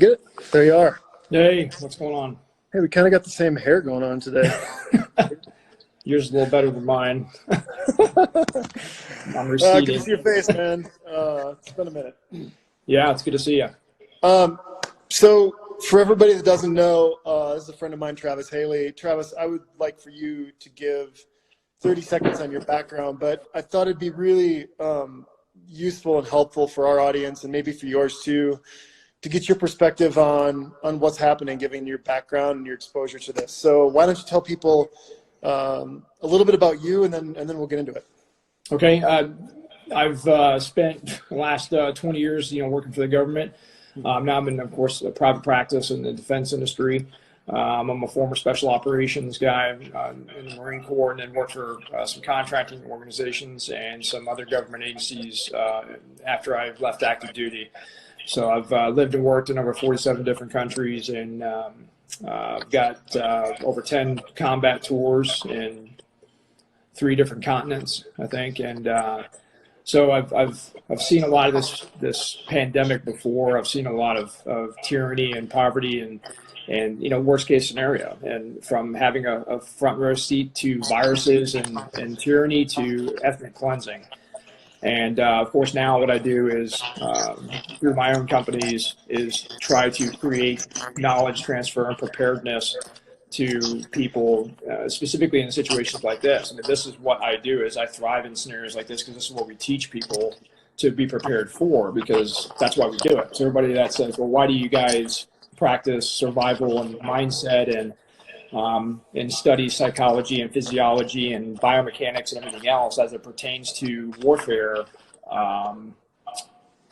get it? There you are. Hey, what's going on? Hey, we kind of got the same hair going on today. Yours is a little better than mine. I'm Good to receding. see your face, man. It's been a minute. Yeah, it's good to see you. So for everybody that doesn't know, this is a friend of mine, Travis Haley. Travis, I would like for you to give 30 seconds on your background, but I thought it'd be really useful and helpful for our audience, and maybe for yours too, to get your perspective on what's happening, given your background and your exposure to this. So why don't you tell people a little bit about you, and then we'll get into it. Okay, I've spent the last 20 years, working for the government. Now I'm in, of course, a private practice in the defense industry. I'm a former special operations guy in the Marine Corps, and then worked for some contracting organizations and some other government agencies after I left active duty. So I've lived and worked in over 47 different countries, and I've got over 10 combat tours in 3 different continents, I think. And so I've seen a lot of this pandemic before. I've seen a lot of tyranny and poverty and worst case scenario, and from having a front row seat to viruses and tyranny to ethnic cleansing. And of course, now what I do is through my own companies is try to create knowledge transfer and preparedness to people, specifically in situations like this. I mean, this is what I do. Is I thrive in scenarios like this because this is what we teach people to be prepared for, because that's why we do it. So everybody that says, well, why do you guys practice survival and mindset and study psychology and physiology and biomechanics and everything else as it pertains to warfare,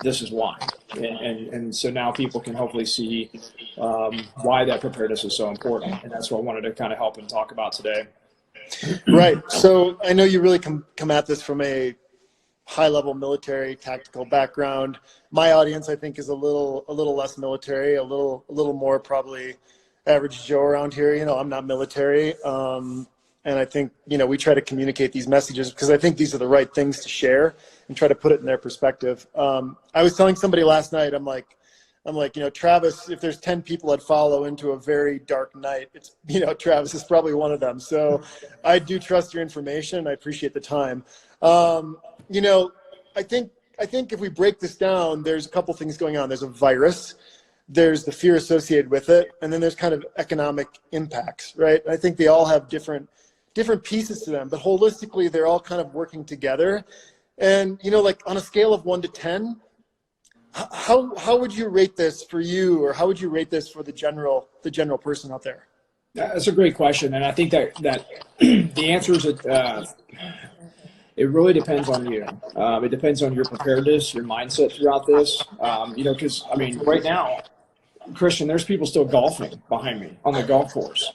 this is why. And so now people can hopefully see why that preparedness is so important. And that's what I wanted to kind of help and talk about today. Right. So I know you really come at this from a high-level military tactical background. My audience, I think, is a little less military, a little more probably average Joe around here. I'm not military, and I think we try to communicate these messages because I think these are the right things to share and try to put it in their perspective. I was telling somebody last night, I'm like, Travis, if there's 10 people I'd follow into a very dark night, it's Travis is probably one of them. So I do trust your information. I appreciate the time. I think if we break this down, there's a couple things going on. There's a virus, there's the fear associated with it, and then there's kind of economic impacts, right? I think they all have different pieces to them, but holistically, they're all kind of working together. And, like on a scale of 1 to 10, how would you rate this for you, or how would you rate this for the general person out there? That's a great question. And I think that the answer is it really depends on you. It depends on your preparedness, your mindset throughout this. Because right now, Christian, there's people still golfing behind me on the golf course.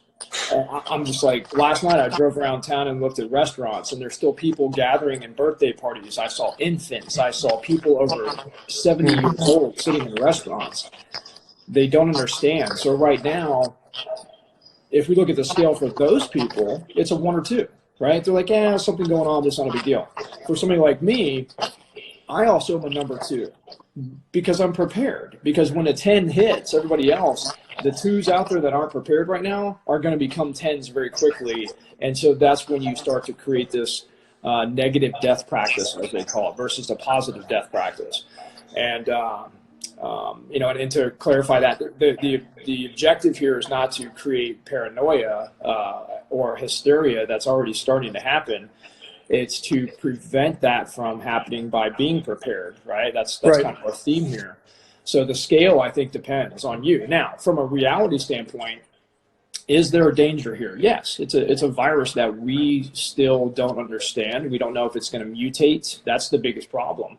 I'm just like, last night I drove around town and looked at restaurants, and there's still people gathering in birthday parties. I saw infants. I saw people over 70 years old sitting in restaurants. They don't understand. So right now, if we look at the scale for those people, it's a 1 or 2. Right? They're like, yeah, something going on, but it's not a big deal. For somebody like me, I also am a number 2 because I'm prepared. Because when a 10 hits, everybody else, the 2s out there that aren't prepared right now are going to become 10s very quickly. And so that's when you start to create this negative death practice, as they call it, versus a positive death practice. And and to clarify that, the objective here is not to create paranoia or hysteria that's already starting to happen. It's to prevent that from happening by being prepared, right? That's right. Kind of our theme here. So the scale, I think, depends on you. Now, from a reality standpoint, is there a danger here? Yes, it's a virus that we still don't understand. We don't know if it's going to mutate. That's the biggest problem.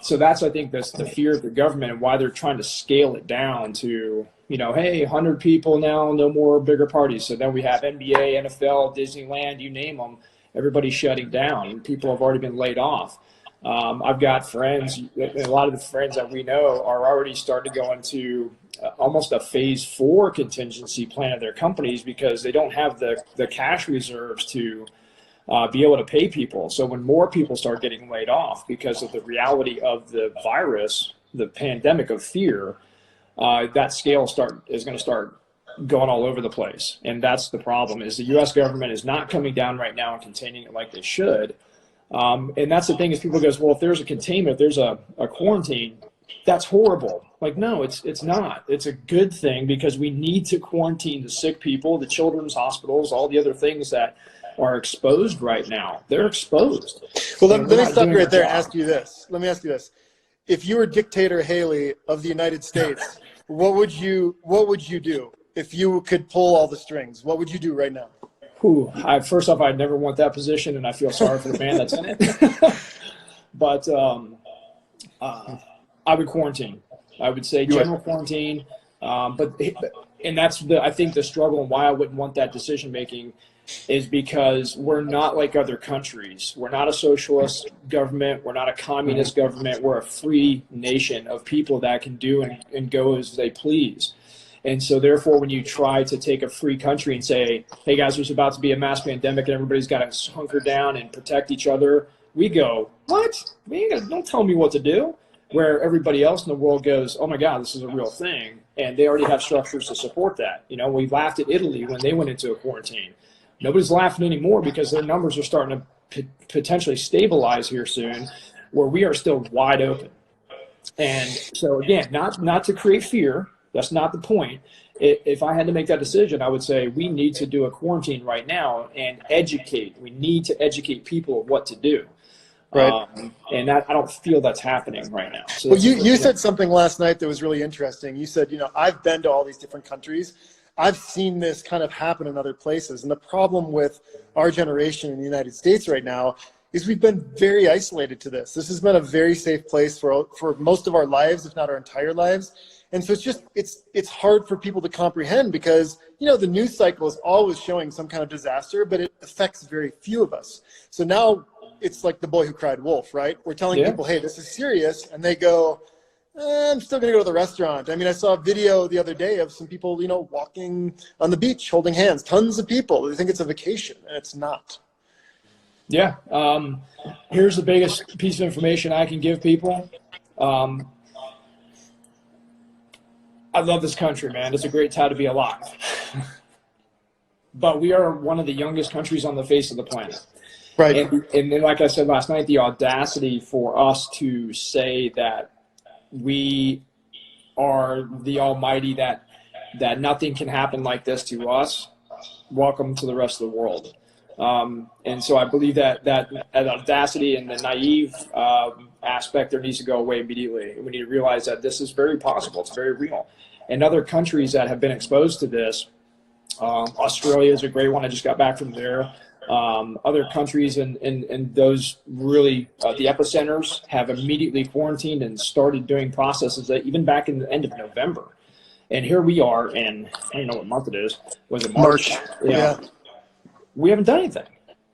So that's, I think, the fear of the government and why they're trying to scale it down to, hey, 100 people now, no more bigger parties. So then we have NBA, NFL, Disneyland, you name them, everybody's shutting down. People have already been laid off. I've got friends, a lot of the friends that we know are already starting to go into almost a phase 4 contingency plan of their companies because they don't have the cash reserves to be able to pay people. So when more people start getting laid off because of the reality of the virus, the pandemic of fear, that scale is going to start going all over the place. And that's the problem, is the U.S. government is not coming down right now and containing it like they should. And that's the thing, is people goes, well, if there's a containment, if there's a quarantine, that's horrible. Like, no, it's not. It's a good thing, because we need to quarantine the sick people, the children's hospitals, all the other things that are exposed right now. They're exposed. Well, let me stop you right there and ask you this. Let me ask you this. If you were Dictator Haley of the United States, what would you do if you could pull all the strings? What would you do right now? First off, I'd never want that position, and I feel sorry for the man that's in it. But I would quarantine. I would say general quarantine. And that's I think the struggle, and why I wouldn't want that decision making, is because we're not like other countries. We're not a socialist government. We're not a communist government. We're a free nation of people that can do and go as they please. And so therefore, when you try to take a free country and say, hey guys, there's about to be a mass pandemic and everybody's got to hunker down and protect each other, we go, what? Don't tell me what to do. Where everybody else in the world goes, oh my God, this is a real thing. And they already have structures to support that. You know, we laughed at Italy when they went into a quarantine. Nobody's laughing anymore, because their numbers are starting to potentially stabilize here soon, where we are still wide open. And so again, not to create fear. That's not the point. If I had to make that decision, I would say we need to do a quarantine right now and educate. We need to educate people of what to do. Right. And that, I don't feel that's happening right now. So well, you said something last night that was really interesting. You said, I've been to all these different countries. I've seen this kind of happen in other places. And the problem with our generation in the United States right now is we've been very isolated to this. This has been a very safe place for most of our lives, if not our entire lives. And so it's hard for people to comprehend, because, the news cycle is always showing some kind of disaster, but it affects very few of us. So now it's like the boy who cried wolf, right? We're telling people, hey, this is serious. And they go, I'm still going to go to the restaurant. I mean, I saw a video the other day of some people, walking on the beach, holding hands, tons of people. They think it's a vacation, and it's not. Yeah. Here's the biggest piece of information I can give people. I love this country, man. It's a great time to be alive. But we are one of the youngest countries on the face of the planet. Right. And then, like I said last night, the audacity for us to say that we are the almighty, that nothing can happen like this to us. Welcome to the rest of the world. And so I believe that audacity and the naive aspect there needs to go away immediately. We need to realize that this is very possible. It's very real. And other countries that have been exposed to this, Australia is a great one. I just got back from there. Other countries and those really, the epicenters have immediately quarantined and started doing processes that even back in the end of November. And here we are in, I don't know what month it is. Was it March? Yeah. We haven't done anything.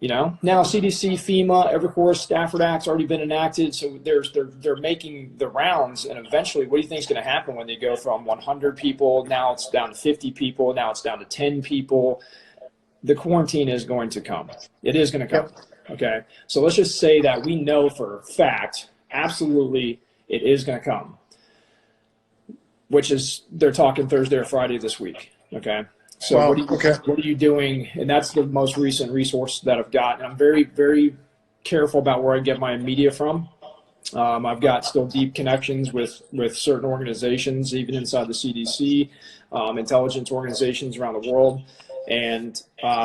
Now CDC, FEMA, Evercourse, Stafford Act's already been enacted, so they're making the rounds. And eventually, what do you think is going to happen when they go from 100 people, now it's down to 50 people, now it's down to 10 people? The quarantine is going to come. It is going to come. Okay, so let's just say that we know for a fact, absolutely, it is going to come. Which is, they're talking Thursday or Friday this week. Okay. So wow. What are you doing? And that's the most recent resource that I've got. And I'm very, very careful about where I get my media from. I've got still deep connections with certain organizations, even inside the CDC, intelligence organizations around the world. And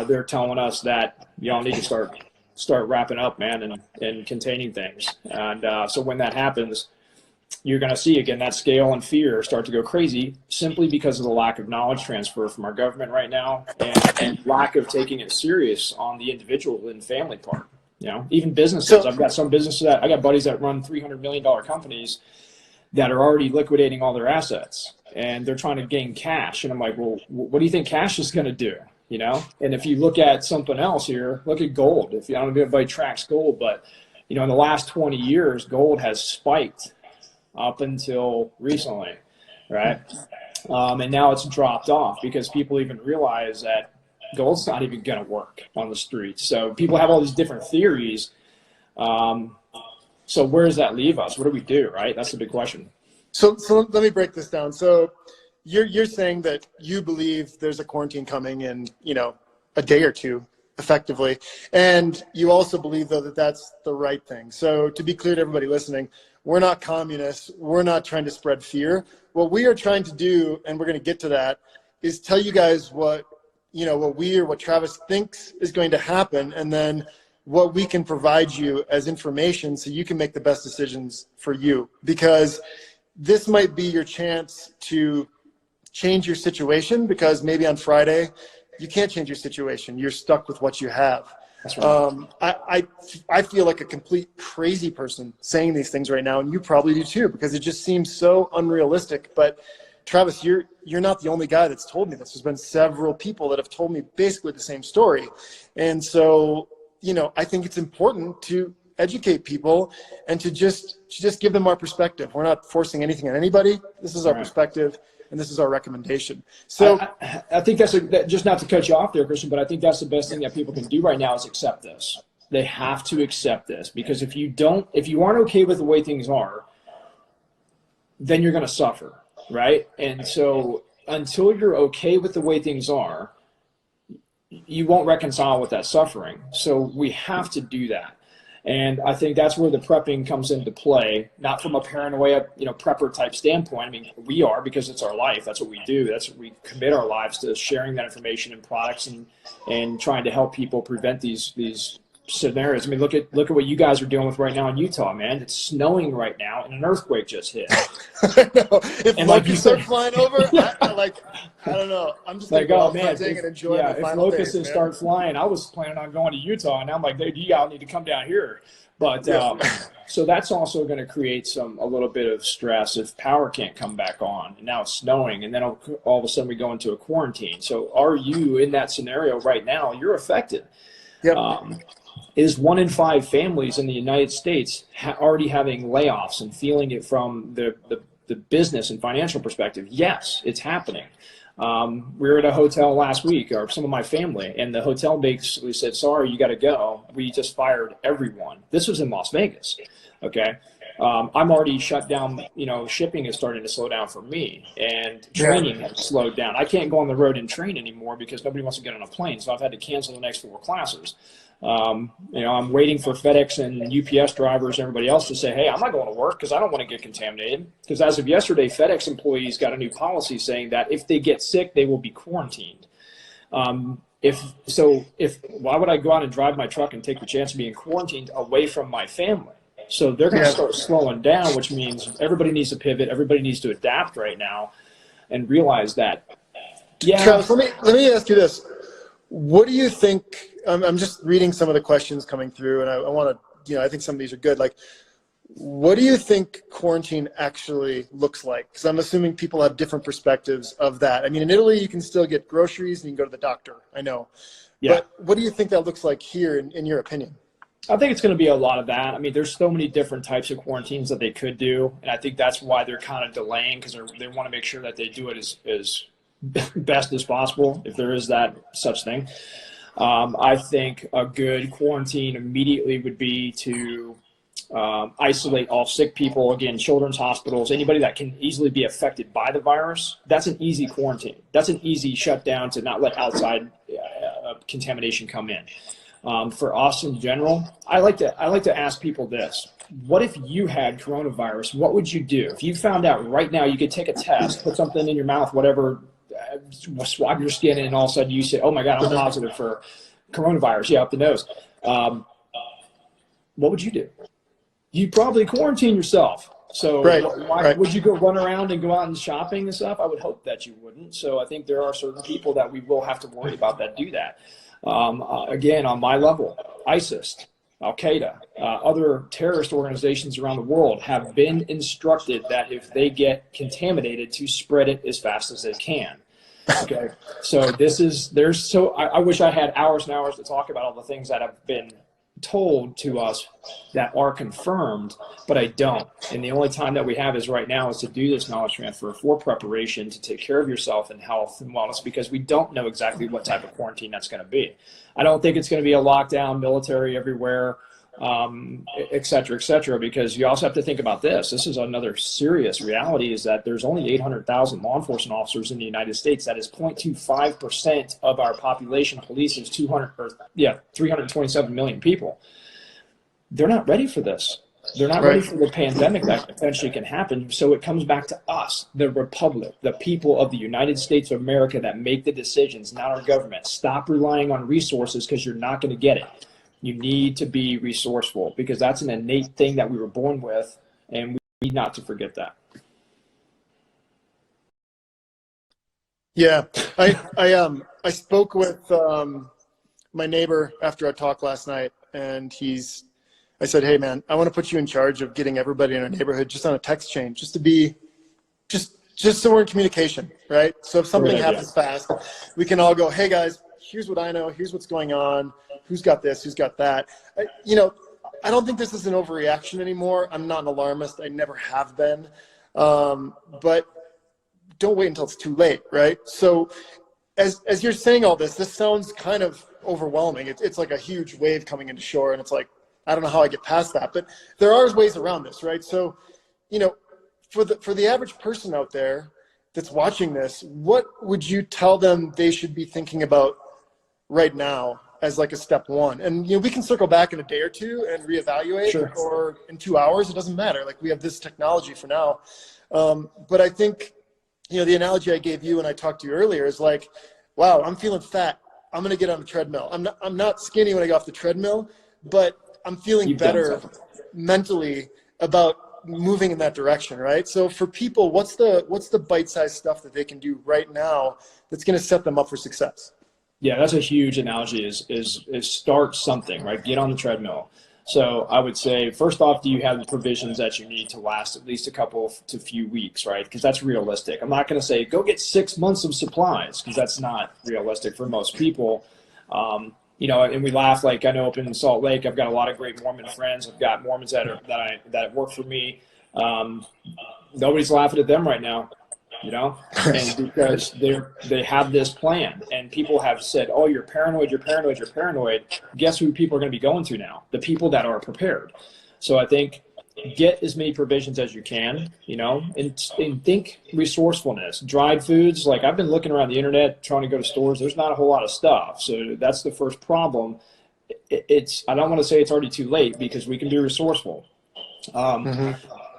they're telling us that y'all need to start wrapping up, man, and containing things. And so when that happens, you're going to see, again, that scale and fear start to go crazy, simply because of the lack of knowledge transfer from our government right now, and lack of taking it serious on the individual and family part. Even businesses. I've got some businesses I got buddies that run $300 million companies that are already liquidating all their assets, and they're trying to gain cash. And I'm like, well, what do you think cash is going to do? And if you look at something else here, look at gold. I don't know if anybody tracks gold, but in the last 20 years, gold has spiked up until recently, right? And now it's dropped off because people even realize that gold's not even going to work on the streets. So people have all these different theories. So where does that leave us? What do we do, right? That's the big question. So let me break this down. So you're saying that you believe there's a quarantine coming in, a day or two, effectively, and you also believe though that that's the right thing. So to be clear to everybody listening, we're not communists. We're not trying to spread fear. What we are trying to do, and we're going to get to that, is tell you guys what Travis thinks is going to happen, and then what we can provide you as information so you can make the best decisions for you. Because this might be your chance to change your situation, because maybe on Friday you can't change your situation. You're stuck with what you have. That's right. I feel like a complete crazy person saying these things right now, and you probably do too, because it just seems so unrealistic. But Travis, you're not the only guy that's told me this. There's been several people that have told me basically the same story. And so, I think it's important to educate people and to just give them our perspective. We're not forcing anything on anybody. This is our perspective, and this is our recommendation. So I think just not to cut you off there, Christian, but I think that's the best thing that people can do right now is accept this. They have to accept this, because if you aren't okay with the way things are, then you're going to suffer, right? And so until you're okay with the way things are, you won't reconcile with that suffering. So we have to do that. And I think that's where the prepping comes into play, not from a paranoia, prepper type standpoint. I mean, we are, because it's our life. That's what we do. That's what we commit our lives to, sharing that information and products and trying to help people prevent these scenarios. I mean, look at what you guys are dealing with right now in Utah, man. It's snowing right now, and an earthquake just hit. I know. If locusts start flying over, I don't know. I'm just like, oh man, and enjoy my final days. If locusts start flying, I was planning on going to Utah, and I'm like, dude, you all need to come down here. But so that's also going to create a little bit of stress if power can't come back on, and now it's snowing, and then all of a sudden we go into a quarantine. So are you in that scenario right now? You're affected. Yep. Is 1 in 5 families in the United States already having layoffs and feeling it from the business and financial perspective? Yes, it's happening. We were at a hotel last week, or some of my family, and the hotel basically said, sorry, you got to go. We just fired everyone. This was in Las Vegas. Okay. I'm already shut down. Shipping is starting to slow down for me, and training has slowed down. I can't go on the road and train anymore because nobody wants to get on a plane. So I've had to cancel the next 4 classes. I'm waiting for FedEx and UPS drivers and everybody else to say, hey, I'm not going to work because I don't want to get contaminated. Because as of yesterday, FedEx employees got a new policy saying that if they get sick, they will be quarantined. Why would I go out and drive my truck and take the chance of being quarantined away from my family? So they're going to start slowing down, which means everybody needs to pivot. Everybody needs to adapt right now and realize that. Yeah. Travis, let me ask you this. What do you think? I'm just reading some of the questions coming through, and I want to, I think some of these are good. Like, what do you think quarantine actually looks like? Because I'm assuming people have different perspectives of that. I mean, in Italy, you can still get groceries and you can go to the doctor. I know. Yeah. But what do you think that looks like here, in your opinion? I think it's going to be a lot of that. I mean, there's so many different types of quarantines that they could do, and I think that's why they're kind of delaying, because they want to make sure that they do it as best as possible, if there is that such thing. I think a good quarantine immediately would be to isolate all sick people, again, children's hospitals, anybody that can easily be affected by the virus. That's an easy quarantine. That's an easy shutdown to not let outside contamination come in. For us in general, I like to ask people this. What if you had coronavirus? What would you do? If you found out right now you could take a test, put something in your mouth, whatever, swab your skin, and all of a sudden you say, oh my God, I'm positive for coronavirus. Yeah, up the nose. What would you do? You'd probably quarantine yourself. So why would you go run around and go out and shopping and stuff? I would hope that you wouldn't. So I think there are certain people that we will have to worry about that do that. Again, on my level, ISIS, Al-Qaeda, other terrorist organizations around the world have been instructed that if they get contaminated, to spread it as fast as they can. Okay, so I wish I had hours and hours to talk about all the things that have been told to us that are confirmed, but I don't. And the only time that we have is right now is to do this knowledge transfer for preparation to take care of yourself and health and wellness, because we don't know exactly what type of quarantine that's going to be. I don't think it's going to be a lockdown, military everywhere, et cetera, because you also have to think about this. This is another serious reality, is that there's only 800,000 law enforcement officers in the United States. That is 0.25% of our population. Police is 327 million people. They're not ready for this. They're not ready for the pandemic that potentially can happen. So it comes back to us, the republic, the people of the United States of America that make the decisions, not our government. Stop relying on resources, because you're not going to get it. You need to be resourceful, because that's an innate thing that we were born with, and we need not to forget that. Yeah, I spoke with my neighbor after our talk last night, and I said, hey man, I want to put you in charge of getting everybody in our neighborhood just on a text chain, just so we're in communication, right? So if something happens fast, we can all go, hey guys, here's what I know, here's what's going on, who's got this, who's got that. I don't think this is an overreaction anymore. I'm not an alarmist. I never have been. But don't wait until it's too late, right? So as you're saying all this sounds kind of overwhelming. It's like a huge wave coming into shore, and it's like, I don't know how I get past that. But there are ways around this, right? So, for the average person out there that's watching this, what would you tell them they should be thinking about right now as like a step one? And we can circle back in a day or two and reevaluate, Sure. or in 2 hours. It doesn't matter. Like, we have this technology for now. But I think the analogy I gave you when I talked to you earlier is like, wow, I'm feeling fat, I'm going to get on the treadmill. I'm not skinny when I go off the treadmill, but I'm feeling better mentally about moving in that direction, right? So for people, what's the bite-sized stuff that they can do right now that's going to set them up for success? Yeah, that's a huge analogy, is start something, right? Get on the treadmill. So I would say, first off, do you have the provisions that you need to last at least a couple to few weeks, right? Because that's realistic. I'm not going to say go get 6 months of supplies, because that's not realistic for most people. And we laugh, like, I know up in Salt Lake, I've got a lot of great Mormon friends. I've got Mormons that work for me. Nobody's laughing at them right now, and because they have this plan, and people have said, oh, you're paranoid. Guess who people are going to be going to now? The people that are prepared. So I think get as many provisions as you can, and think resourcefulness. Dried foods, like, I've been looking around the internet trying to go to stores. There's not a whole lot of stuff. So that's the first problem. I don't want to say it's already too late, because we can be resourceful.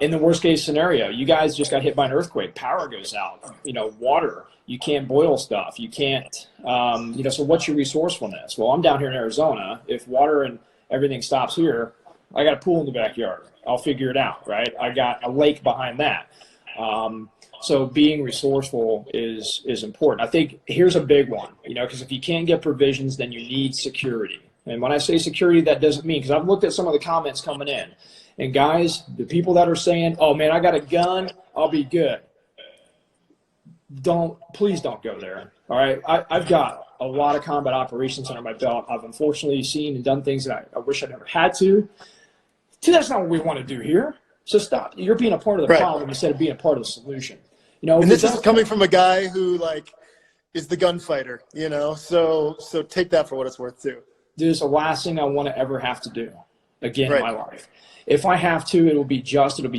In the worst case scenario, you guys just got hit by an earthquake, power goes out, water, you can't boil stuff, you can't, so what's your resourcefulness? Well, I'm down here in Arizona. If water and everything stops here, I got a pool in the backyard. I'll figure it out, right? I got a lake behind that. So being resourceful is important. I think here's a big one, because if you can't get provisions, then you need security. And when I say security, that doesn't mean, because I've looked at some of the comments coming in, and guys, the people that are saying, oh man, I got a gun, I'll be good. Please don't go there. All right. I've got a lot of combat operations under my belt. I've unfortunately seen and done things that I wish I never had to. That's not what we want to do here. So stop. You're being a part of the problem instead of being a part of the solution. And this is coming from a guy who is the gunfighter, so take that for what it's worth too. This is the last thing I want to ever have to do again in my life. If I have to, it'll be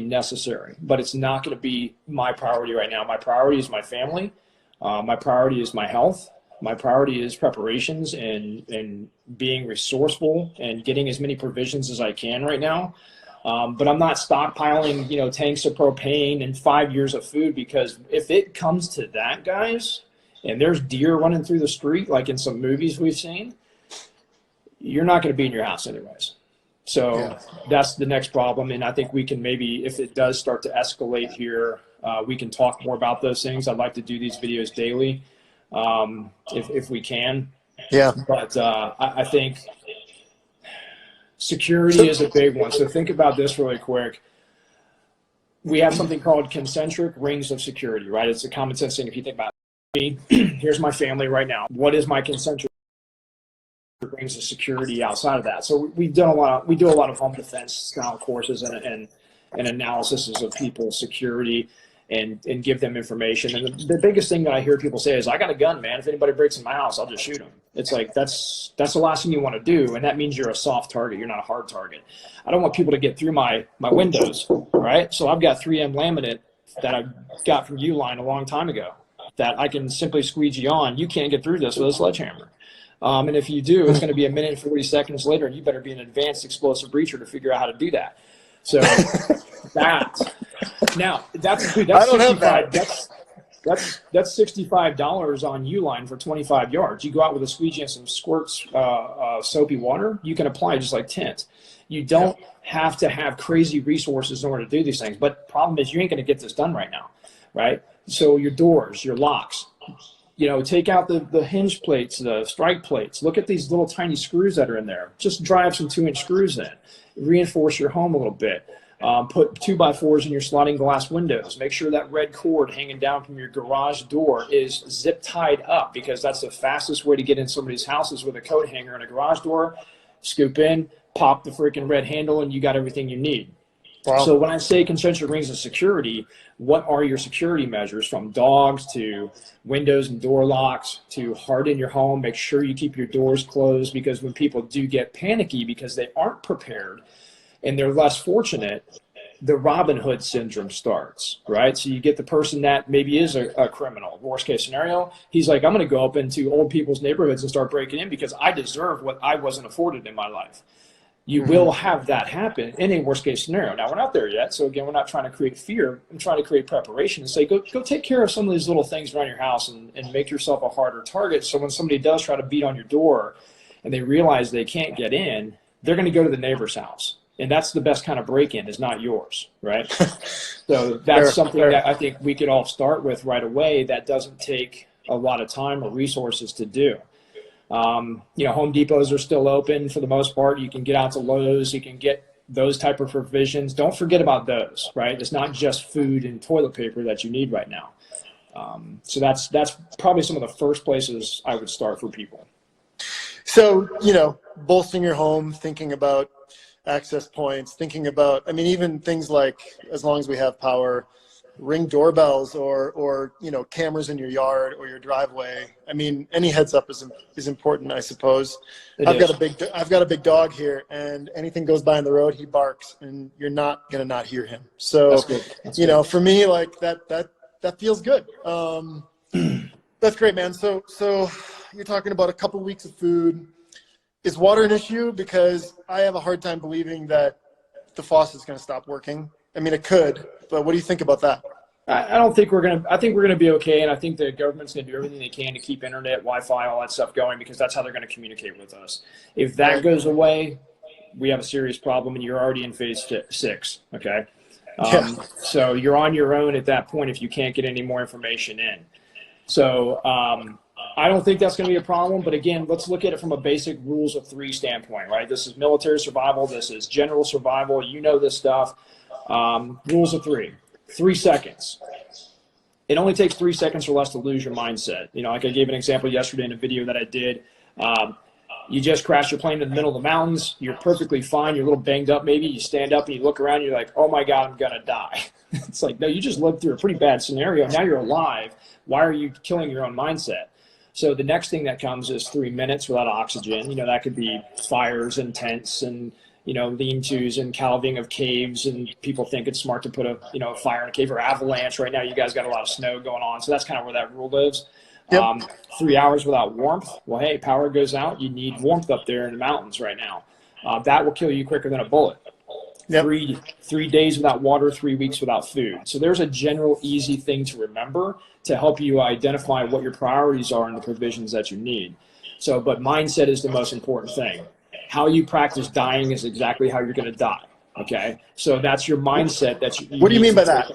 necessary, but it's not going to be my priority right now. My priority is my family. My priority is my health. My priority is preparations and being resourceful and getting as many provisions as I can right now. But I'm not stockpiling, tanks of propane and 5 years of food, because if it comes to that, guys, and there's deer running through the street, like in some movies we've seen, you're not going to be in your house anyways. So that's the next problem. And I think we can maybe, if it does start to escalate here, we can talk more about those things. I'd like to do these videos daily, if we can. Yeah. But I think security is a big one. So think about this really quick. We have something called concentric rings of security, right? It's a common sense thing. If you think about me, here's my family right now. What is my concentric rings of security outside of that? So we do a lot of home defense style courses and analysis of people's security. and give them information. And the biggest thing that I hear people say is, I got a gun, man. If anybody breaks in my house, I'll just shoot them. It's like, that's the last thing you want to do. And that means you're a soft target. You're not a hard target. I don't want people to get through my windows, right? So I've got 3M laminate that I got from Uline a long time ago that I can simply squeegee on. You can't get through this with a sledgehammer. And if you do, it's going to be 1 minute and 40 seconds later, and you better be an advanced explosive breacher to figure out how to do that. So that's I don't have that. That's $65 on Uline for 25 yards. You go out with a squeegee and some squirts, soapy water, you can apply just like tint. You don't have to have crazy resources in order to do these things. But problem is, you ain't going to get this done right now, right? So your doors, your locks, take out the hinge plates, the strike plates. Look at these little tiny screws that are in there. Just drive some 2-inch screws in. Reinforce your home a little bit. Put 2x4s in your sliding glass windows. Make sure that red cord hanging down from your garage door is zip tied up, because that's the fastest way to get in somebody's houses with a coat hanger and a garage door. Scoop in, pop the freaking red handle, and you got everything you need. Wow. So when I say concentric rings of security, what are your security measures, from dogs to windows and door locks to harden your home? Make sure you keep your doors closed, because when people do get panicky because they aren't prepared and they're less fortunate, the Robin Hood syndrome starts, right? So you get the person that maybe is a criminal. Worst case scenario, he's like, I'm going to go up into old people's neighborhoods and start breaking in because I deserve what I wasn't afforded in my life. You will have that happen in a worst case scenario. Now, we're not there yet. So again, we're not trying to create fear. I'm trying to create preparation and say, go take care of some of these little things around your house and make yourself a harder target. So when somebody does try to beat on your door and they realize they can't get in, they're going to go to the neighbor's house. And that's the best kind of break-in, is not yours, right? So that's something that I think we could all start with right away. That doesn't take a lot of time or resources to do. Home Depots are still open for the most part. You can get out to Lowe's. You can get those type of provisions. Don't forget about those, right? It's not just food and toilet paper that you need right now. So that's probably some of the first places I would start for people. So, bolstering your home, thinking about access points, thinking about, even things like, as long as we have power, Ring doorbells or cameras in your yard or your driveway. Any heads up is important, I suppose. I've got a big dog here, and anything goes by on the road, he barks, and you're not gonna not hear him. So that's good. For me, like that feels good. That's great, man. So you're talking about a couple weeks of food. Is water an issue? Because I have a hard time believing that the faucet's going to stop working. It could, but what do you think about that? I think we're going to be okay. And I think the government's going to do everything they can to keep internet, Wi-Fi, all that stuff going, because that's how they're going to communicate with us. If that goes away, we have a serious problem, and you're already in phase 6. Okay. So you're on your own at that point if you can't get any more information in. So, I don't think that's going to be a problem, but again, let's look at it from a basic rules of 3 standpoint, right? This is military survival. This is general survival. This stuff. Rules of 3. 3 seconds. It only takes 3 seconds or less to lose your mindset. Like I gave an example yesterday in a video that I did. You just crashed your plane in the middle of the mountains. You're perfectly fine. You're a little banged up maybe. You stand up and you look around and you're like, oh my God, I'm going to die. It's like, no, you just lived through a pretty bad scenario. Now you're alive. Why are you killing your own mindset? So the next thing that comes is 3 minutes without oxygen. That could be fires and tents and, lean-tos and calving of caves. And people think it's smart to put a fire in a cave, or avalanche. Right now, you guys got a lot of snow going on. So that's kind of where that rule lives. Yep. 3 hours without warmth. Well, hey, power goes out. You need warmth up there in the mountains right now. That will kill you quicker than a bullet. Yep. 3 days without water, 3 weeks without food. So there's a general easy thing to remember to help you identify what your priorities are and the provisions that you need. So, but mindset is the most important thing. How you practice dying is exactly how you're going to die. Okay. So that's your mindset. What do you mean by that?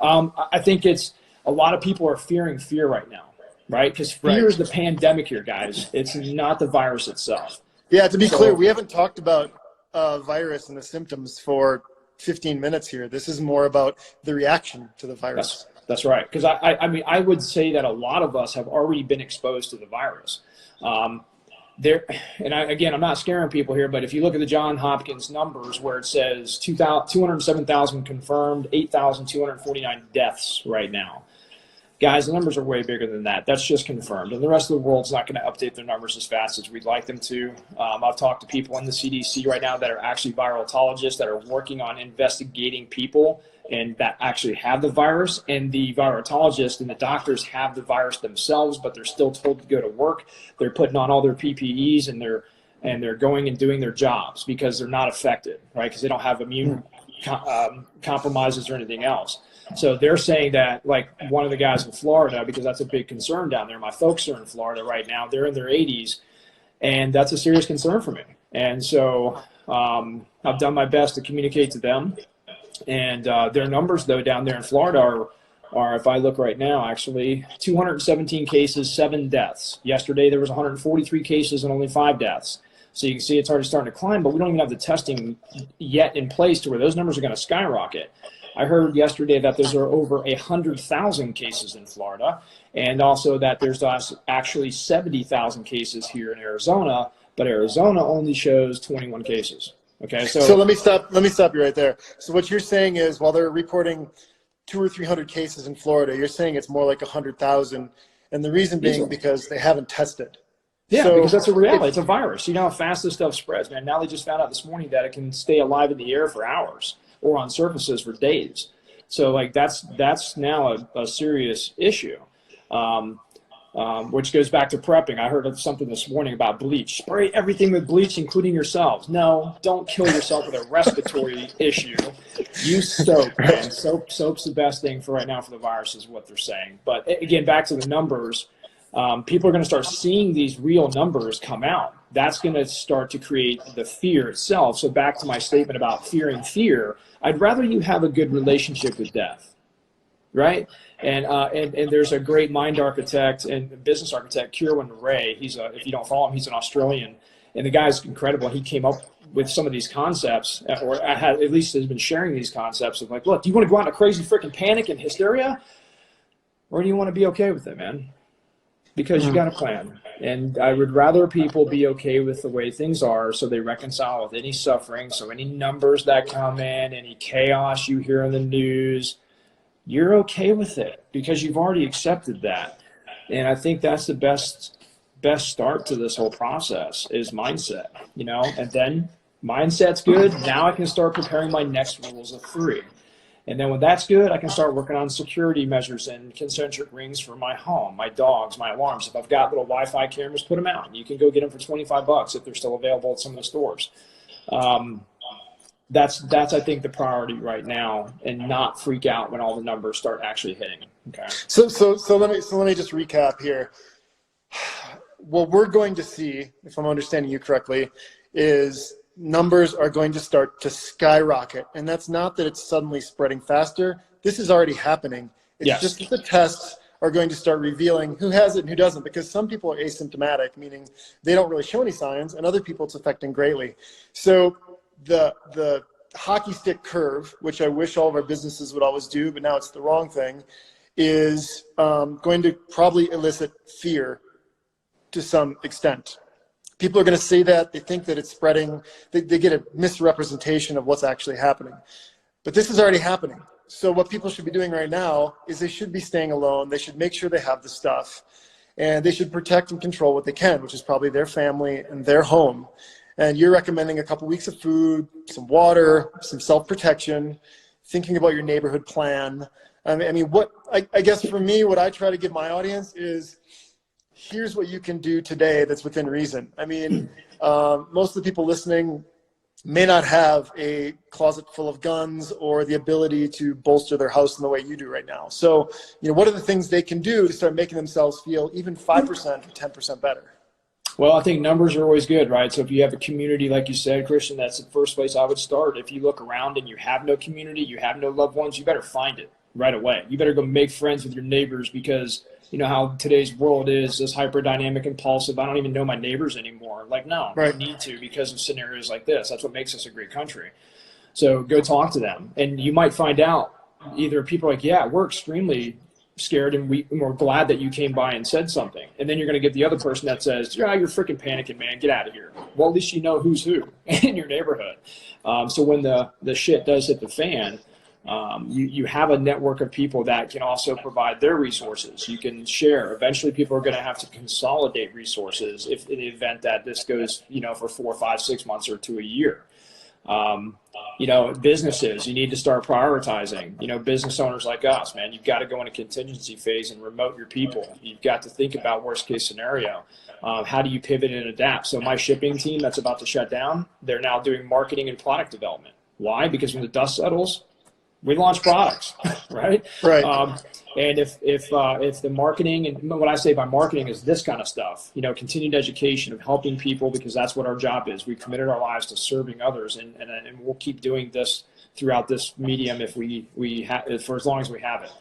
I think it's a lot of people are fearing fear right now, right? Because fear is the pandemic here, guys. It's not the virus itself. Yeah. To be clear, we haven't talked about virus and the symptoms for 15 minutes here. This is more about the reaction to the virus. That's right. Because I would say that a lot of us have already been exposed to the virus. there, and again, I'm not scaring people here, but if you look at the John Hopkins numbers where it says 207,000 confirmed, 8,249 deaths right now. Guys, the numbers are way bigger than that. That's just confirmed. And the rest of the world's not going to update their numbers as fast as we'd like them to. I've talked to people in the CDC right now that are actually virologists that are working on investigating people and that actually have the virus. And the virologists and the doctors have the virus themselves, but they're still told to go to work. They're putting on all their PPEs and they're going and doing their jobs because they're not affected, right? Because they don't have immune compromises or anything else. So they're saying that, like one of the guys in Florida, because that's a big concern down there. My folks are in Florida right now. They're in their 80s, and that's a serious concern for me. And so I've done my best to communicate to them. And their numbers, though, down there in Florida are, if I look right now, actually 217 cases, 7 deaths. Yesterday there was 143 cases and only 5 deaths. So you can see it's already starting to climb, but we don't even have the testing yet in place to where those numbers are going to skyrocket. I heard yesterday that there's over 100,000 cases in Florida, and also that there's actually 70,000 cases here in Arizona, but Arizona only shows 21 cases. Okay, so let me stop you right there. So what you're saying is, while they're reporting 200 or 300 cases in Florida, you're saying it's more like 100,000, and the reason being because they haven't tested. Yeah, so, because that's a reality. It's a virus. You know how fast this stuff spreads, man. Now they just found out this morning that it can stay alive in the air for hours or on surfaces for days. So like that's now a serious issue, which goes back to prepping. I heard of something this morning about bleach. Spray everything with bleach, including yourselves. No, don't kill yourself with a respiratory issue. Use soap, man. Soap's the best thing for right now for the virus is what they're saying. But again, back to the numbers. People are going to start seeing these real numbers come out. That's going to start to create the fear itself. So back to my statement about fearing fear, I'd rather you have a good relationship with death, right? And there's a great mind architect and business architect, Kieran Ray. If you don't follow him, he's an Australian, and the guy's incredible. He came up with some of these concepts, or at least has been sharing these concepts of like, look, do you want to go out in a crazy freaking panic and hysteria, or do you want to be okay with it, man? Because you got a plan. And I would rather people be okay with the way things are so they reconcile with any suffering. So any numbers that come in, any chaos you hear in the news, you're okay with it because you've already accepted that. And I think that's the best start to this whole process is mindset, you know, and then mindset's good. Now I can start preparing my next rules of 3. And then when that's good, I can start working on security measures and concentric rings for my home, my dogs, my alarms. If I've got little Wi-Fi cameras, put them out. You can go get them for $25 if they're still available at some of the stores. That's I think the priority right now, and not freak out when all the numbers start actually hitting. Okay. So let me just recap here. What we're going to see, if I'm understanding you correctly, is numbers are going to start to skyrocket. And that's not that it's suddenly spreading faster. This is already happening. It's just that the tests are going to start revealing who has it and who doesn't, because some people are asymptomatic, meaning they don't really show any signs, and other people it's affecting greatly. So the hockey stick curve, which I wish all of our businesses would always do, but now it's the wrong thing, is going to probably elicit fear to some extent. People are going to say that, they think that it's spreading, they get a misrepresentation of what's actually happening. But this is already happening. So what people should be doing right now is they should be staying alone. They should make sure they have the stuff, and they should protect and control what they can, which is probably their family and their home. And you're recommending a couple weeks of food, some water, some self-protection, thinking about your neighborhood plan. I mean, I guess for me, what I try to give my audience is, here's what you can do today that's within reason. I mean, most of the people listening may not have a closet full of guns or the ability to bolster their house in the way you do right now. So, you know, what are the things they can do to start making themselves feel even 5% or 10% better? Well, I think numbers are always good, right? So if you have a community, like you said, Christian, that's the first place I would start. If you look around and you have no community, you have no loved ones, you better find it right away. You better go make friends with your neighbors, because you know how today's world is hyper-dynamic, impulsive. I don't even know my neighbors anymore. Like, no, right. You need to, because of scenarios like this. That's what makes us a great country. So go talk to them. And you might find out either people are like, yeah, we're extremely scared and we're glad that you came by and said something. And then you're going to get the other person that says, yeah, you're freaking panicking, man, get out of here. Well, at least you know who's who in your neighborhood. So when the shit does hit the fan, you have a network of people that can also provide their resources. You can share. Eventually people are going to have to consolidate resources if in the event that this goes, for 4, 5, 6 months or to a year. Businesses, you need to start prioritizing. Business owners like us, man, you've got to go in a contingency phase and remote your people. You've got to think about worst case scenario. How do you pivot and adapt? So my shipping team that's about to shut down, they're now doing marketing and product development. Why? Because when the dust settles, we launch products, right? Right. And if the marketing, and what I say by marketing is this kind of stuff, continued education of helping people, because that's what our job is. We've committed our lives to serving others, and we'll keep doing this throughout this medium if for as long as we have it.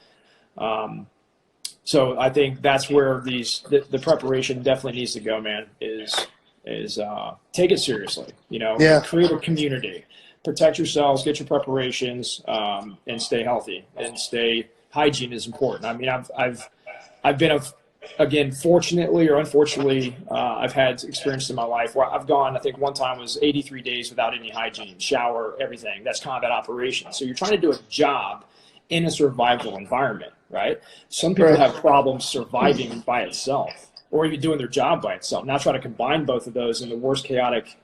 So I think that's where the preparation definitely needs to go, man. Is take it seriously. Create a community. Protect yourselves, get your preparations, and stay healthy and hygiene is important. I mean, I've been again, fortunately or unfortunately, I've had experience in my life where I've gone, I think one time was 83 days without any hygiene, shower, everything. That's combat operations. So you're trying to do a job in a survival environment, right? Some people have problems surviving by itself or even doing their job by itself. Now try to combine both of those in the worst chaotic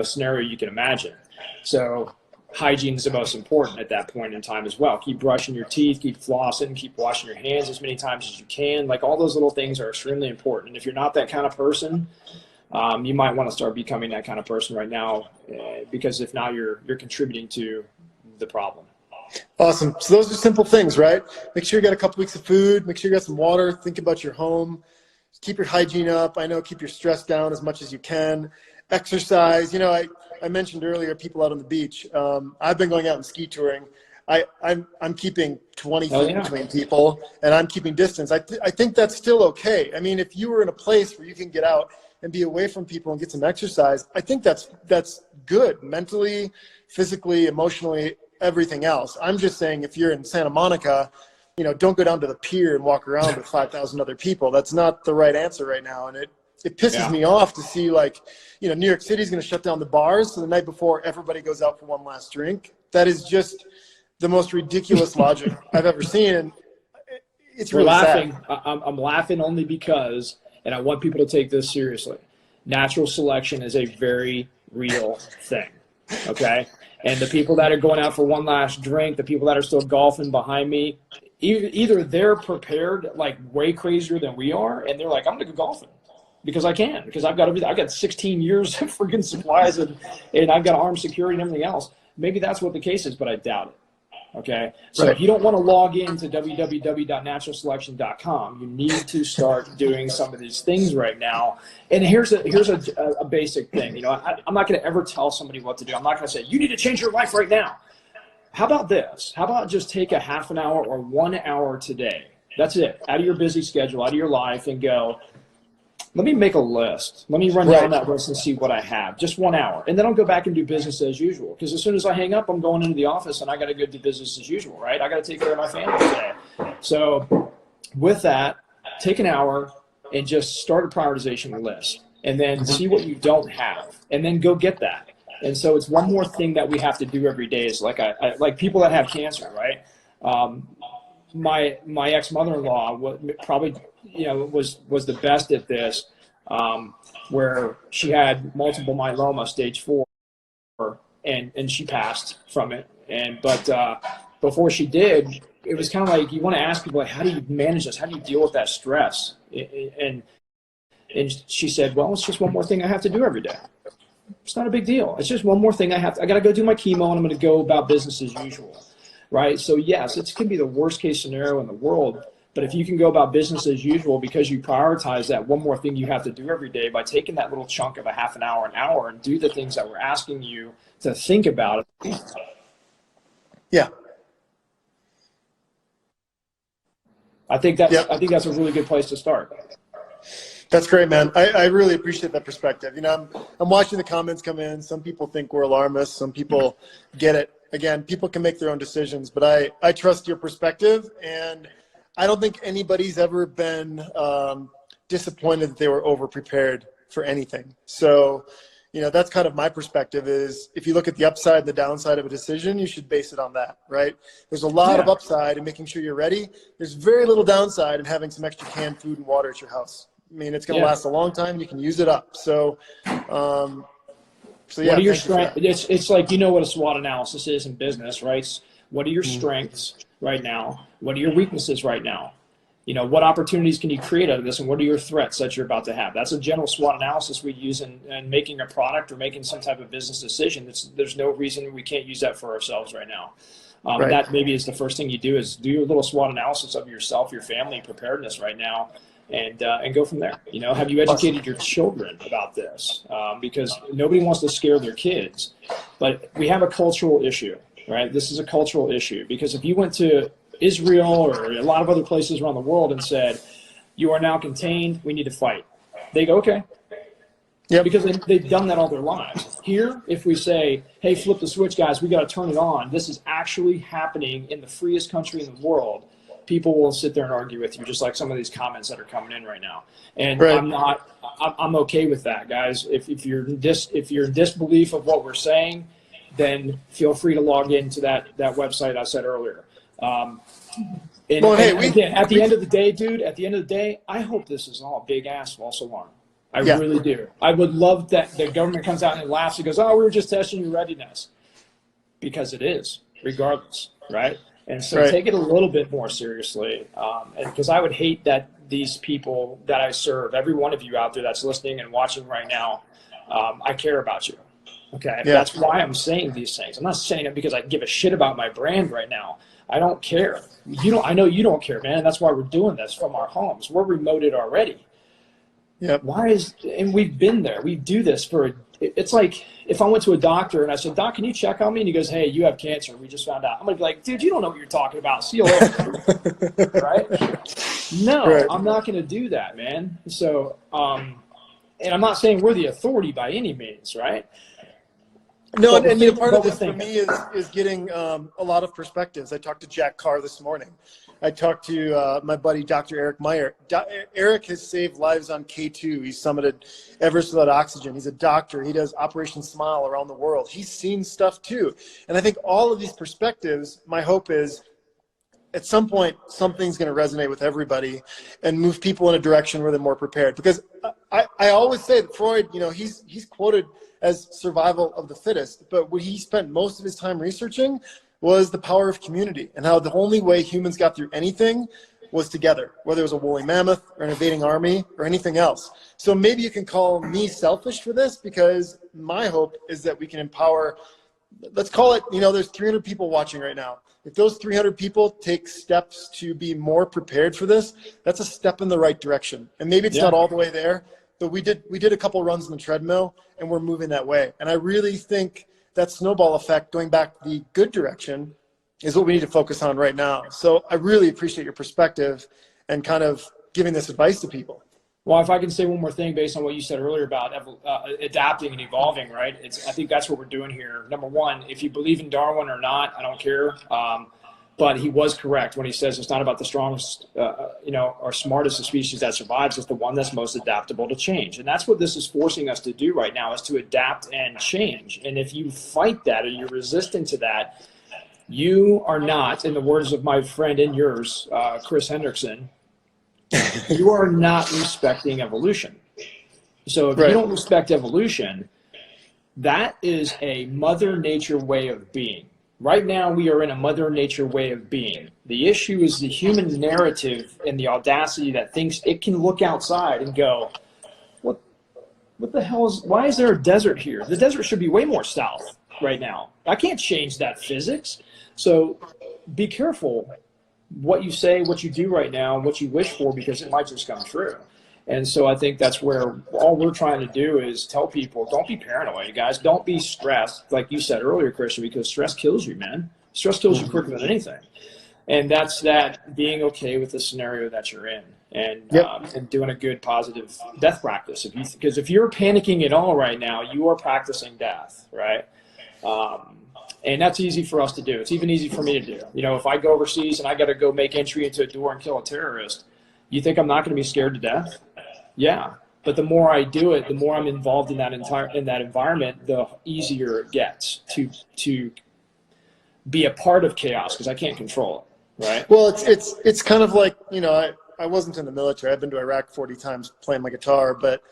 scenario you can imagine. So hygiene is the most important at that point in time as well. Keep brushing your teeth, keep flossing, keep washing your hands as many times as you can. Like all those little things are extremely important. And if you're not that kind of person, you might want to start becoming that kind of person right now, because if not, you're contributing to the problem. Awesome. So those are simple things, right? Make sure you got a couple weeks of food. Make sure you got some water. Think about your home. Keep your hygiene up. I know, keep your stress down as much as you can. Exercise. I mentioned earlier people out on the beach. I've been going out and ski touring. I'm keeping 20 feet between people, and I'm keeping distance. I think that's still okay. I mean, if you were in a place where you can get out and be away from people and get some exercise, I think that's good mentally, physically, emotionally, everything else. I'm just saying if you're in Santa Monica, don't go down to the pier and walk around with 5,000 other people. That's not the right answer right now, and it pisses me off to see, New York City's going to shut down the bars. So the night before, everybody goes out for one last drink. That is just the most ridiculous logic I've ever seen. And it's really laughing. Sad. I'm laughing only because, and I want people to take this seriously, natural selection is a very real thing. Okay. And the people that are going out for one last drink, the people that are still golfing behind me, either they're prepared like way crazier than we are, and they're like, I'm going to go golfing. Because I can, because I've got everything. I've got 16 years of freaking supplies and I've got armed security and everything else. Maybe that's what the case is, but I doubt it. Okay. So if you don't want to log into www.naturalselection.com, you need to start doing some of these things right now. And here's a basic thing. I'm not going to ever tell somebody what to do. I'm not going to say, you need to change your life right now. How about this? How about just take a half an hour or 1 hour today? That's it. Out of your busy schedule, out of your life, and go, let me make a list. Let me run down that list and see what I have. Just 1 hour. And then I'll go back and do business as usual. Because as soon as I hang up, I'm going into the office and I got to go do business as usual, right? I got to take care of my family today. So with that, take an hour and just start a prioritization list. And then see what you don't have. And then go get that. And so it's one more thing that we have to do every day is like people that have cancer, right? My ex-mother-in-law probably was the best at this, where she had multiple myeloma stage 4, and she passed from it. But before she did, it was kind of like you want to ask people, like, how do you manage this? How do you deal with that stress? And she said, well, it's just one more thing I have to do every day. It's not a big deal. It's just one more thing I got to go do my chemo, and I'm going to go about business as usual. Right? So yes, it can be the worst case scenario in the world, but if you can go about business as usual because you prioritize that one more thing you have to do every day by taking that little chunk of a half an hour, and do the things that we're asking you to think about. Yeah. I think that's a really good place to start. That's great, man. I really appreciate that perspective. I'm watching the comments come in. Some people think we're alarmists. Some people get it. Again, people can make their own decisions, but I trust your perspective, and I don't think anybody's ever been disappointed that they were over prepared for anything. So, you know, that's kind of my perspective is if you look at the upside and the downside of a decision, you should base it on that, right? There's a lot of upside in making sure you're ready. There's very little downside in having some extra canned food and water at your house. I mean, it's going to last a long time. You can use it up. So, what are your strengths? It's like, you know what a SWOT analysis is in business, right? What are your strengths right now? What are your weaknesses right now? You know, what opportunities can you create out of this, and what are your threats that you're about to have? That's a general SWOT analysis we use in making a product or making some type of business decision. There's no reason we can't use that for ourselves right now. That maybe is the first thing you do is do a little SWOT analysis of yourself, your family, preparedness right now, and go from there. You know, have you educated your children about this? Because nobody wants to scare their kids, but we have a cultural issue, right? This is a cultural issue because if you went to Israel or a lot of other places around the world and said, you are now contained, we need to fight. They go, okay. Yeah, because they've done that all their lives. Here, if we say, hey, flip the switch, guys, we got to turn it on. This is actually happening in the freest country in the world. People will sit there and argue with you, just like some of these comments that are coming in right now. And I'm okay with that, guys. If you're in disbelief of what we're saying, then feel free to log into that website I said earlier. Again, at the end of the day, dude, I hope this is all a big ass false alarm. I really do. I would love that the government comes out and laughs and goes, oh, we were just testing your readiness. Because it is, regardless, right? And so take it a little bit more seriously. Because I would hate that these people that I serve, every one of you out there that's listening and watching right now, I care about you. Okay? Yeah. That's why I'm saying these things. I'm not saying it because I give a shit about my brand right now. I don't care. I know you don't care, man. That's why we're doing this from our homes. We're remoted already. Yeah. And we've been there. We do this it's like if I went to a doctor and I said, Doc, can you check on me? And he goes, hey, you have cancer. We just found out. I'm going to be like, dude, you don't know what you're talking about. See you later. Right? No, I'm not going to do that, man. So, and I'm not saying we're the authority by any means, right? No, and part of this for me is getting a lot of perspectives. I talked to Jack Carr this morning. I talked to my buddy, Dr. Eric Meyer. Eric has saved lives on K2. He's summited Everest without oxygen. He's a doctor. He does Operation Smile around the world. He's seen stuff too. And I think all of these perspectives, my hope is at some point, something's going to resonate with everybody and move people in a direction where they're more prepared. Because I always say that Freud, you know, he's quoted as survival of the fittest, but what he spent most of his time researching was the power of community and how the only way humans got through anything was together, whether it was a woolly mammoth or an invading army or anything else. So maybe you can call me selfish for this because my hope is that we can empower, let's call it, you know, there's 300 people watching right now. If those 300 people take steps to be more prepared for this, that's a step in the right direction. And maybe it's not all the way there, but we did a couple runs on the treadmill and we're moving that way. And I really think that snowball effect going back the good direction is what we need to focus on right now. So I really appreciate your perspective and kind of giving this advice to people. Well, if I can say one more thing based on what you said earlier about adapting and evolving, right? I think that's what we're doing here. Number one, if you believe in Darwin or not, I don't care. But he was correct when he says it's not about the strongest, or smartest of species that survives. It's the one that's most adaptable to change. And that's what this is forcing us to do right now, is to adapt and change. And if you fight that or you're resistant to that, you are not, in the words of my friend and yours, Chris Hendrickson, you are not respecting evolution. So if you don't respect evolution, that is a Mother Nature way of being. Right now, we are in a Mother Nature way of being. The issue is the human narrative and the audacity that thinks it can look outside and go, what the hell why is there a desert here? The desert should be way more south right now. I can't change that physics. So be careful what you say, what you do right now, what you wish for, because it might just come true. And so I think that's where all we're trying to do is tell people, don't be paranoid, guys. Don't be stressed, like you said earlier, Christian, because stress kills you, man. Stress kills you quicker than anything. And that's that being okay with the scenario that you're in and doing a good, positive death practice. Because if you're panicking at all right now, you are practicing death, right? And that's easy for us to do. It's even easy for me to do. You know, if I go overseas and I got to go make entry into a door and kill a terrorist, you think I'm not going to be scared to death? Yeah. But the more I do it, the more I'm involved in that environment, the easier it gets to be a part of chaos, because I can't control it, right? Well, it's kind of like, you know, I wasn't in the military. I've been to Iraq 40 times playing my guitar, but,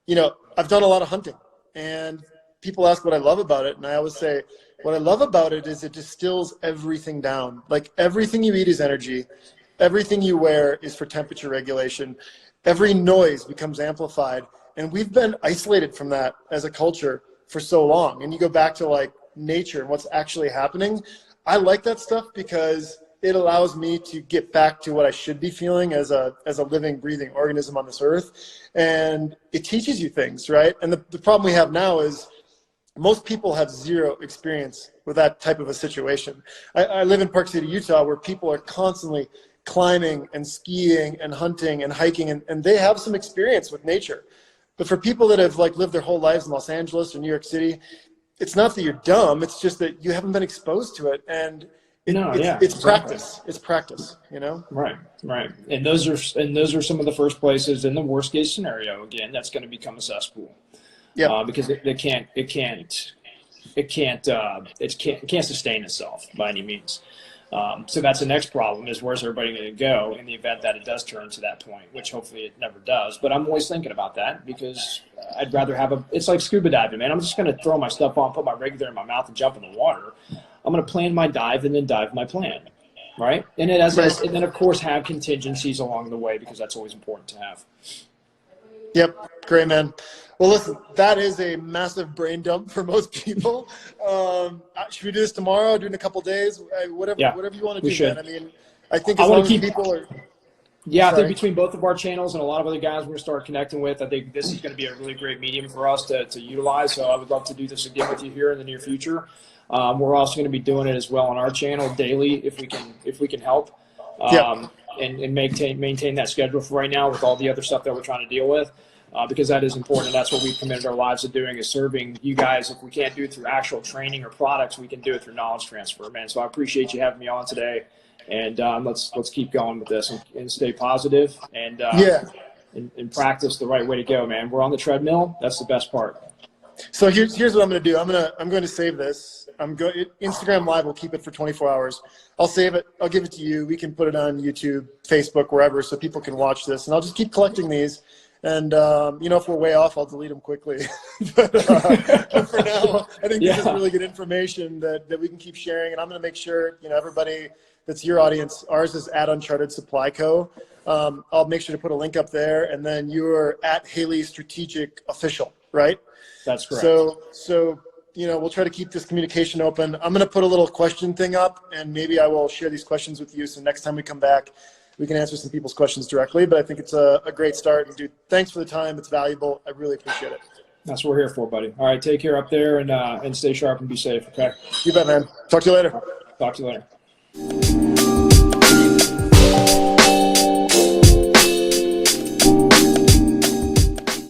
you know, I've done a lot of hunting, and people ask what I love about it, and I always say, what I love about it is it distills everything down. Like, everything you eat is energy. Everything you wear is for temperature regulation. Every noise becomes amplified. And we've been isolated from that as a culture for so long. And you go back to like nature and what's actually happening. I like that stuff because it allows me to get back to what I should be feeling as a living, breathing organism on this earth. And it teaches you things, right? And the problem we have now is most people have zero experience with that type of a situation. I live in Park City, Utah, where people are constantly climbing and skiing and hunting and hiking, and they have some experience with nature. But for people that have like lived their whole lives in Los Angeles or New York City, it's not that you're dumb, it's just that you haven't been exposed to it. And it's practice. It's practice, you know? Right. And those are some of the first places in the worst case scenario, again, that's going to become a cesspool. Yeah, because it can't sustain itself by any means. So that's the next problem, is where's everybody going to go in the event that it does turn to that point, which hopefully it never does. But I'm always thinking about that, because I'd rather have it's like scuba diving, man. I'm just going to throw my stuff on, put my regular in my mouth, and jump in the water. I'm going to plan my dive and then dive my plan, right? And and then of course have contingencies along the way, because that's always important to have. Yep, great, man. Well, listen, that is a massive brain dump for most people. Should we do this tomorrow? Do it in a couple of days? Whatever you want to do, man. I mean, I think as long as people are. Yeah, I think between both of our channels and a lot of other guys we're going to start connecting with, I think this is going to be a really great medium for us to utilize. So I would love to do this again with you here in the near future. We're also going to be doing it as well on our channel daily if we can help and maintain that schedule for right now with all the other stuff that we're trying to deal with. Because that is important, and that's what we've committed our lives to doing, is serving you guys. If we can't do it through actual training or products, we can do it through knowledge transfer, man. So I appreciate you having me on today, and let's keep going with this and stay positive and practice the right way to go, man. We're on the treadmill. That's the best part. So here's what I'm going to do. I'm going to save this. Instagram Live will keep it for 24 hours. I'll save it. I'll give it to you. We can put it on YouTube, Facebook, wherever, so people can watch this, and I'll just keep collecting these. And, you know, if we're way off, I'll delete them quickly. but for now, I think this is really good information that we can keep sharing. And I'm going to make sure, you know, everybody that's your audience, ours is at Uncharted Supply Co. I'll make sure to put a link up there. And then you're at Haley Strategic Official, right? That's correct. So, you know, we'll try to keep this communication open. I'm going to put a little question thing up, and maybe I will share these questions with you. So next time we come back, we can answer some people's questions directly, but I think it's a great start. And dude, thanks for the time. It's valuable. I really appreciate it. That's what we're here for, buddy. All right, take care up there, and stay sharp and be safe, okay? You bet, man. Talk to you later. Talk to you later.